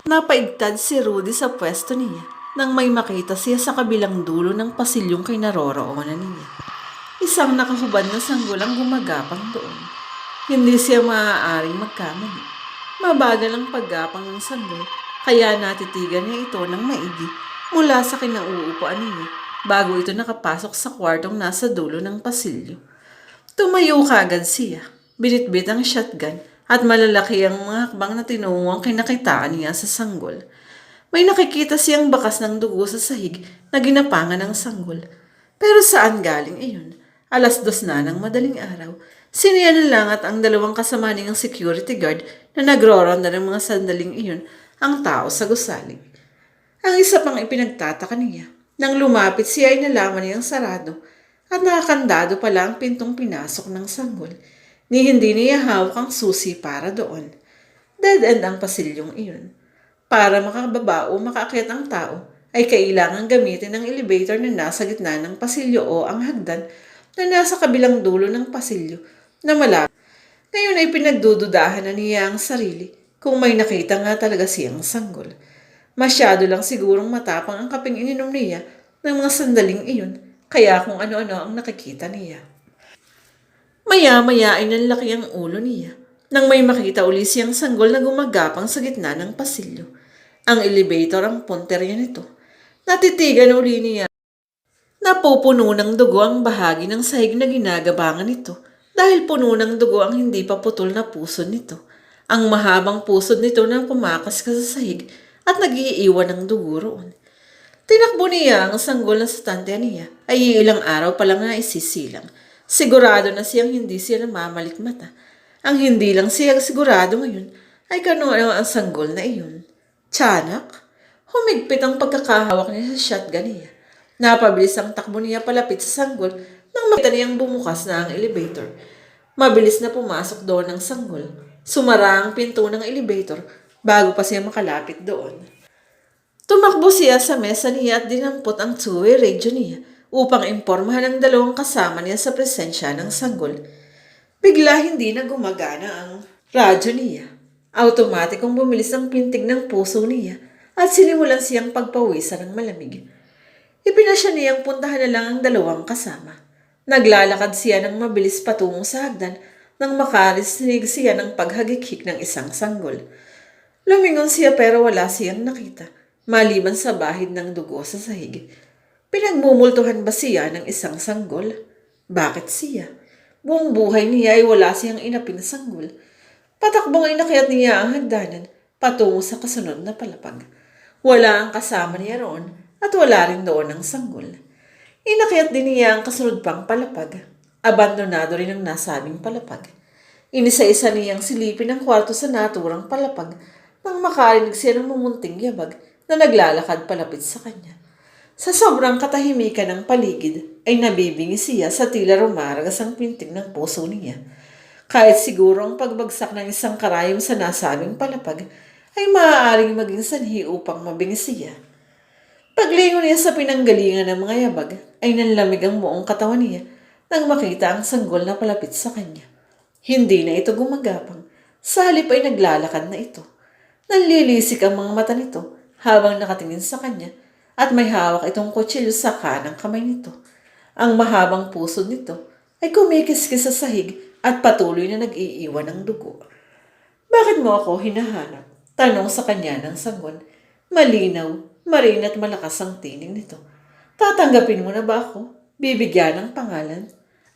Napaigtad si Rudy sa pwesto niya nang may makita siya sa kabilang dulo ng pasilyong kinaroroonan niya. Isang nakahubad na sanggol ang gumagapang doon. Hindi siya maaaring magkamali. Mabagal ang paggapang ng sanggol, kaya natitigan niya ito ng maigi mula sa kinauupuan niya bago ito nakapasok sa kwartong nasa dulo ng pasilyo. Tumayo kagad siya, binitbit ang shotgun at malalaki ang mga hakbang na tinungo ang kinakitaan niya sa sanggol. May nakikita siyang bakas ng dugo sa sahig na ginapangan ng sanggol. Pero saan galing iyon? 2:00 na ng madaling araw. Siniya na lang at ang dalawang kasama niyang security guard na nagroronda ng mga sandaling iyon ang tao sa gusali. Ang isa pang ipinagtataka niya. Nang lumapit siya ay nalaman niyang sarado at nakakandado pala ang pintong pinasok ng sanggol. Ni hindi niya hawak ang susi para doon. Dead end ang pasilyong iyon. Para makababa o makaakyat ang tao, ay kailangan gamitin ang elevator na nasa gitna ng pasilyo o ang hagdan na nasa kabilang dulo ng pasilyo na malapit. Ngayon ay pinagdududahan na niya ang sarili kung may nakita nga talaga siyang sanggol. Masyado lang sigurong matapang ang kaping ininom niya ng mga sandaling iyon, kaya kung ano-ano ang nakikita niya. Maya-maya ay nanlaki ang ulo niya nang may makita uli siyang sanggol na gumagapang sa gitna ng pasilyo. Ang elevator ang punterya nito. Natitigan uli niya. Napupuno ng dugo ang bahagi ng sahig na ginagabangan nito dahil puno ng dugo ang hindi pa putol na pusod nito. Ang mahabang pusod nito na pumakas ka sa sahig at nagiiwan ng dugo roon. Tinakbo niya ang sanggol na sa tante niya ay ilang araw pa lang na isisilang. Sigurado na siyang hindi siya namamalikmata. Ang hindi lang siya sigurado ngayon ay kano-ano ang sanggol na iyon. Tiyanak, humigpit ang pagkakahawak niya sa shotgun niya. Napabilis ang takbo niya palapit sa sanggol nang makita niyang bumukas na ang elevator. Mabilis na pumasok doon ang sanggol. Sumara ang pinto ng elevator bago pa siya makalapit doon. Tumakbo siya sa mesa niya at dinampot ang two-way radio niya upang impormahan ang dalawang kasama niya sa presensya ng sanggol. Bigla hindi na gumagana ang radyo niya. Automatikong bumilis ang pintig ng puso niya at sinimulan siyang pagpawisan ng malamig. Ipinasya niyang puntahan na lang ang dalawang kasama. Naglalakad siya ng mabilis patungo sa hagdan nang makarinig siya ng paghagikik ng isang sanggol. Lumingon siya pero wala siyang nakita, maliban sa bahid ng dugo sa sahig. Pinagmumultuhan ba siya ng isang sanggol? Bakit siya? Buong buhay niya ay wala siyang inapin na sanggol. Patakbong inakyat niya ang hagdanan patungo sa kasunod na palapag. Wala ang kasama niya roon at wala rin doon ang sanggol. Inakyat din niya ang kasunod pang palapag. Abandonado rin ang nasabing palapag. Inisa-isa niyang silipin ang kwarto sa naturang palapag nang makarinig siya ng mumunting yabag na naglalakad palapit sa kanya. Sa sobrang katahimikan ng paligid ay nabibingi siya sa tila rumaragas ang pintig ng puso niya. Kahit siguro ang pagbagsak ng isang karayom sa nasabing palapag ay maaaring maging sanhi upang mabingi siya. Paglingon niya sa pinanggalingan ng mga yabag ay nanlamig ang buong katawan niya nang makita ang sanggol na palapit sa kanya. Hindi na ito gumagapang, sa halip ay naglalakad na ito. Nanlilisik ang mga mata nito habang nakatingin sa kanya at may hawak itong kutsilyo sa kanang kamay nito. Ang mahabang pusod nito ay kumikiskis sa sahig at patuloy na nag-iiwan ng dugo. Bakit mo ako hinahanap? Tanong sa kanya ng sanggol. Malinaw, marin at malakas ang tinig nito. Tatanggapin mo na ba ako? Bibigyan ng pangalan?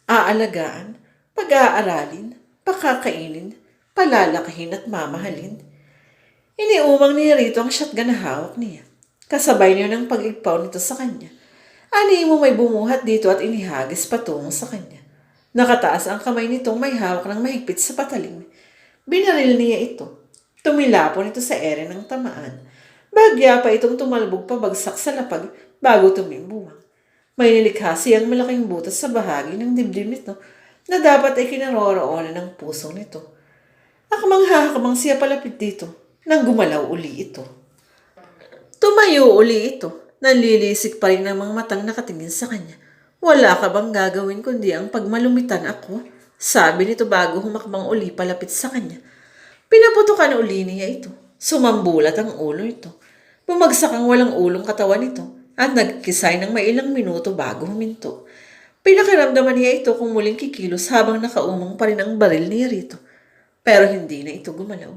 Aalagaan? Pag-aaralin? Pakakainin? Palalakahin at mamahalin? Iniumang niya rito ang shotgun na hawak niya. Kasabay niyo ng pag-igpaw nito sa kanya. Ani mo may bumuhat dito at inihagis patungo sa kanya. Nakataas ang kamay nitong may hawak ng mahigpit sa patalim. Binaril niya ito. Tumilapon ito sa ere ng tamaan. Bagya pa itong tumalbog pabagsak sa lapag bago tumimbuwang. May nilikha siyang malaking butas sa bahagi ng dibdib nito na dapat ay kinaroroonan ng puso nito. Akmang-hakmang siya palapit dito nang gumalaw uli ito. Tumayo uli ito. Nanlilisik pa rin ang mga matang nakatingin sa kanya. Wala ka bang gagawin kundi ang pagmalumitan ako? Sabi nito bago humakbang uli palapit sa kanya. Pinaputukan uli niya ito. Sumambulat ang ulo nito. Bumagsak ang walang ulong katawan nito at nagkisay ng mailang minuto bago huminto. Pinakiramdaman niya ito kung muling kikilos habang nakaumang pa rin ang baril niya rito. Pero hindi na ito gumalaw.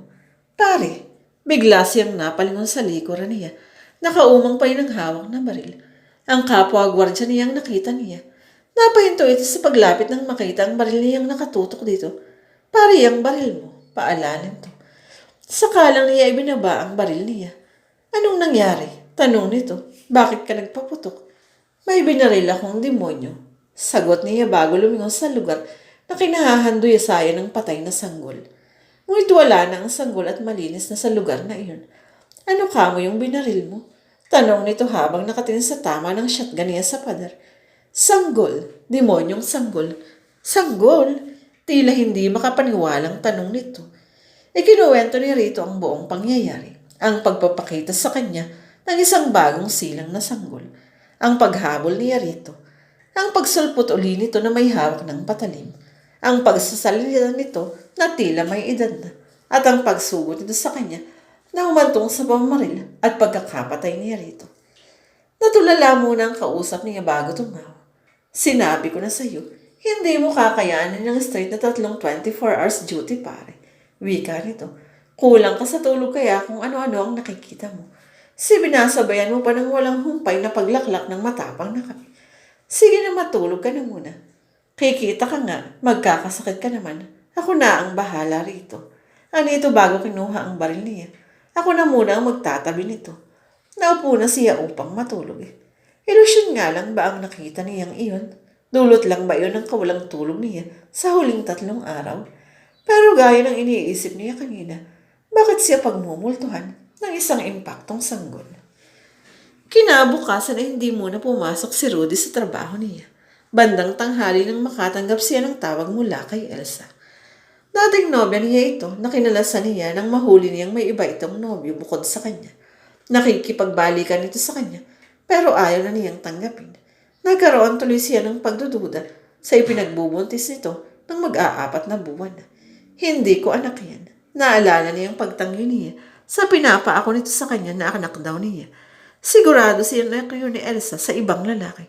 Pare, bigla siyang napalingon sa likuran niya. Nakaumang pa rin ang hawak na baril. Ang kapwa-gwardya niyang nakita niya. Napahinto ito sa paglapit nang makita ang baril niyang nakatutok dito. Pare, ang baril mo. Paalanan to. Sakalang niya ibinaba ang baril niya. Anong nangyari? Tanong nito. Bakit ka nagpaputok? May binaril akong demonyo. Sagot niya bago lumingon sa lugar na kinahahandoy saya ng patay na sanggol. Ngunit wala na ang sanggol at malinis na sa lugar na iyon. Ano kamo yung binaril mo? Tanong nito habang nakatingin sa tama ng shotgun niya sa pader. Sanggol. Demonyong sanggol. Sanggol? Tila hindi makapaniwalang tanong nito. Ikinuwento ni Rito ang buong pangyayari. Ang pagpapakita sa kanya ng isang bagong silang na sanggol. Ang paghabol ni Rito. Ang pagsulpot uli nito na may hawak ng patalim. Ang pagsasalita nito na tila may edad na. At ang pagsugod nito sa kanya na humantong sa pamaril at pagkakapatay ni Rito. Natulala muna ang kausap niya bago tumawa. Sinabi ko na sa iyo, hindi mo kakayanin ng straight na 24 hours duty pare. Wika nito. Kulang ka sa tulog kaya kung ano-ano ang nakikita mo. Binasabayan mo pa ng walang humpay na paglaklak ng matapang na kami. Sige na matulog ka na muna. Kikita ka nga, magkakasakit ka naman. Ako na ang bahala rito. Ano ito bago kinuha ang baril niya? Ako na muna ang magtatabi nito. Naupo na siya upang matulog. Ilusyon nga lang ba ang nakita niyang iyon? Dulot lang ba iyon ang kawalang tulog niya sa huling 3 araw? Pero gaya ng iniisip niya kanina, bakit siya pagmumultuhan ng isang impaktong sanggol? Kinabukasan ay hindi muna pumasok si Rudy sa trabaho niya. Bandang tanghali nang makatanggap siya ng tawag mula kay Elsa. Dating nobya niya ito na kinalasan niya nang mahuli niyang may iba itong nobyo bukod sa kanya. Nakikipagbalikan ito sa kanya pero ayaw na niyang tanggapin. Nagkaroon tuloy siya ng pagdududa sa ipinagbubuntis nito ng mag-aapat na buwan na. Hindi ko anak yan. Naalala niyang pagtanggi niya sa pinapaako nito sa kanya na anak daw niya. Sigurado siya na kayo ni Elsa sa ibang lalaki.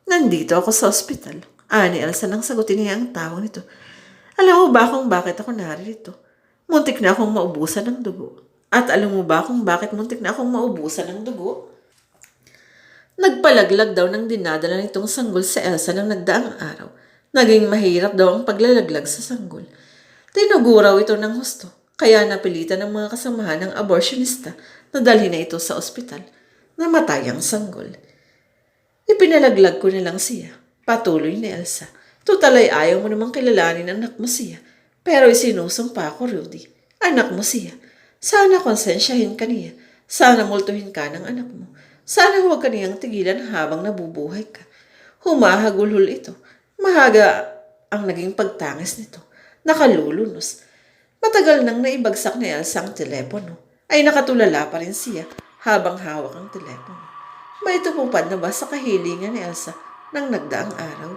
Nandito ako sa ospital. Ni Elsa nang sagutin niya ang tawag nito. Alam mo ba kung bakit ako narito? Muntik na akong maubusan ng dugo. At alam mo ba kung bakit muntik na akong maubusan ng dugo? Nagpalaglag daw ng dinadala nitong sanggol sa Elsa ng nagdaang araw. Naging mahirap daw ang paglalaglag sa sanggol. Tinuguraw ito ng husto, kaya napilitan ng mga kasamahan ng abortionista na dalhin na ito sa ospital. Namatay ang sanggol. Ipinalaglag ko na lang siya. Patuloy ni Elsa. Tutal ay ayaw mo namang kilalanin ang anak mo siya. Pero isinusumpa ko, Rudy. Anak mo siya. Sana konsensyahin ka niya. Sana multuhin ka ng anak mo. Sana huwag ka niyang tigilan habang nabubuhay ka. Humahagulhol ito. Mahaga ang naging pagtangis nito. Nakalulunos. Matagal nang naibagsak ni Elsa ang telepono. Ay nakatulala pa rin siya habang hawak ang telepono. May tupupad na ba sa kahilingan ni Elsa nang nagdaang araw?